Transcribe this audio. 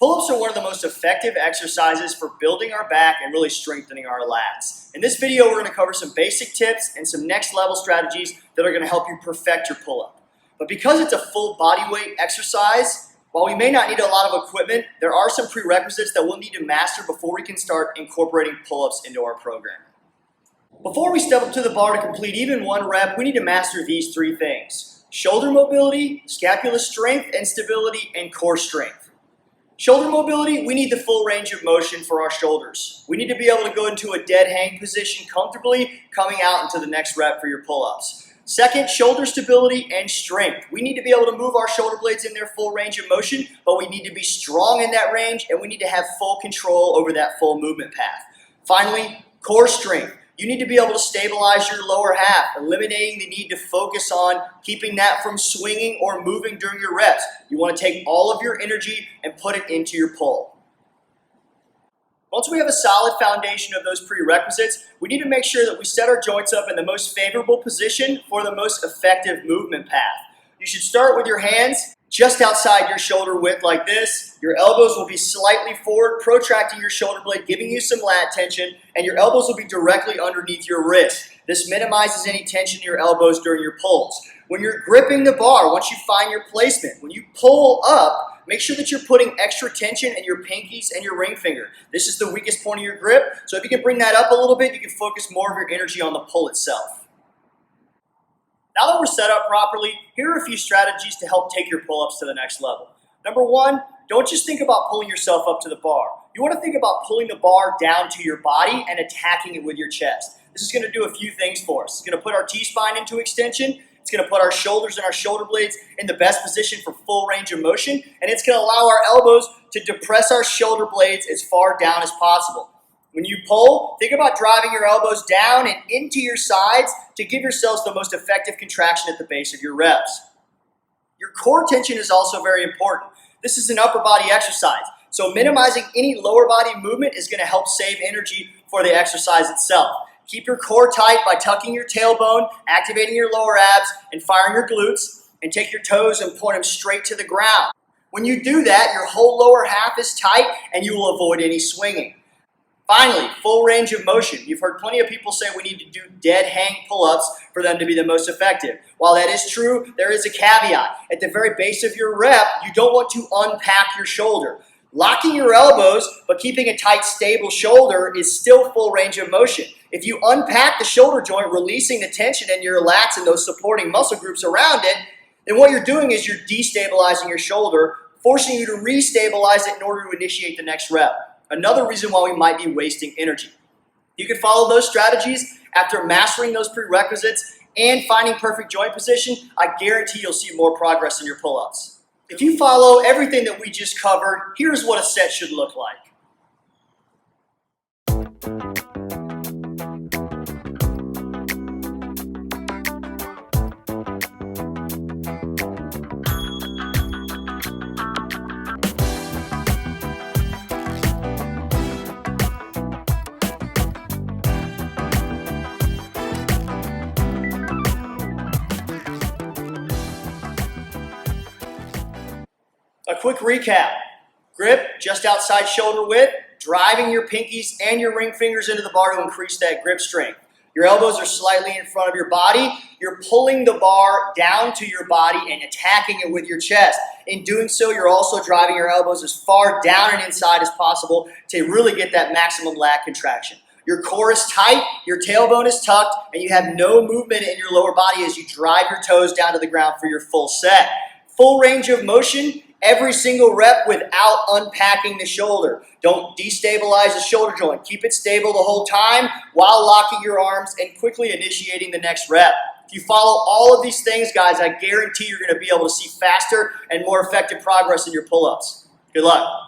Pull-ups are one of the most effective exercises for building our back and really strengthening our lats. In this video, we're going to cover some basic tips and some next level strategies that are going to help you perfect your pull-up. But because it's a full body weight exercise, while we may not need a lot of equipment, there are some prerequisites that we'll need to master before we can start incorporating pull-ups into our program. Before we step up to the bar to complete even one rep, we need to master these three things: shoulder mobility, scapula strength and stability, and core strength. Shoulder mobility, we need the full range of motion for our shoulders. We need to be able to go into a dead hang position comfortably, coming out into the next rep for your pull-ups. Second, shoulder stability and strength. We need to be able to move our shoulder blades in their full range of motion, but we need to be strong in that range, and we need to have full control over that full movement path. Finally, core strength. You need to be able to stabilize your lower half, eliminating the need to focus on keeping that from swinging or moving during your reps. You want to take all of your energy and put it into your pull. Once we have a solid foundation of those prerequisites, we need to make sure that we set our joints up in the most favorable position for the most effective movement path. You should start with your hands just outside your shoulder width like this. Your elbows will be slightly forward, protracting your shoulder blade, giving you some lat tension, and your elbows will be directly underneath your wrist. This minimizes any tension in your elbows during your pulls. When you're gripping the bar, once you find your placement, when you pull up, make sure that you're putting extra tension in your pinkies and your ring finger. This is the weakest point of your grip, so if you can bring that up a little bit, you can focus more of your energy on the pull itself. Now that we're set up properly, here are a few strategies to help take your pull-ups to the next level. Number one, don't just think about pulling yourself up to the bar. You want to think about pulling the bar down to your body and attacking it with your chest. This is going to do a few things for us. It's going to put our T-spine into extension. It's going to put our shoulders and our shoulder blades in the best position for full range of motion. And it's going to allow our elbows to depress our shoulder blades as far down as possible. When you pull, think about driving your elbows down and into your sides to give yourselves the most effective contraction at the base of your reps. Your core tension is also very important. This is an upper body exercise, so minimizing any lower body movement is going to help save energy for the exercise itself. Keep your core tight by tucking your tailbone, activating your lower abs, and firing your glutes, and take your toes and point them straight to the ground. When you do that, your whole lower half is tight and you will avoid any swinging. Finally, full range of motion. You've heard plenty of people say we need to do dead hang pull-ups for them to be the most effective. While that is true, there is a caveat. At the very base of your rep, you don't want to unpack your shoulder. Locking your elbows, but keeping a tight, stable shoulder is still full range of motion. If you unpack the shoulder joint, releasing the tension in your lats and those supporting muscle groups around it, then what you're doing is you're destabilizing your shoulder, forcing you to restabilize it in order to initiate the next rep. Another reason why we might be wasting energy. You can follow those strategies after mastering those prerequisites and finding perfect joint position. I guarantee you'll see more progress in your pull-ups. If you follow everything that we just covered, here's what a set should look like. A quick recap: grip just outside shoulder width, driving your pinkies and your ring fingers into the bar to increase that grip strength. Your elbows are slightly in front of your body. You're pulling the bar down to your body and attacking it with your chest. In doing so, you're also driving your elbows as far down and inside as possible to really get that maximum lat contraction. Your core is tight, your tailbone is tucked, and you have no movement in your lower body as you drive your toes down to the ground for your full set. Full range of motion, every single rep without unpacking the shoulder. Don't destabilize the shoulder joint. Keep it stable the whole time while locking your arms and quickly initiating the next rep. If you follow all of these things, guys, I guarantee you're going to be able to see faster and more effective progress in your pull-ups. Good luck.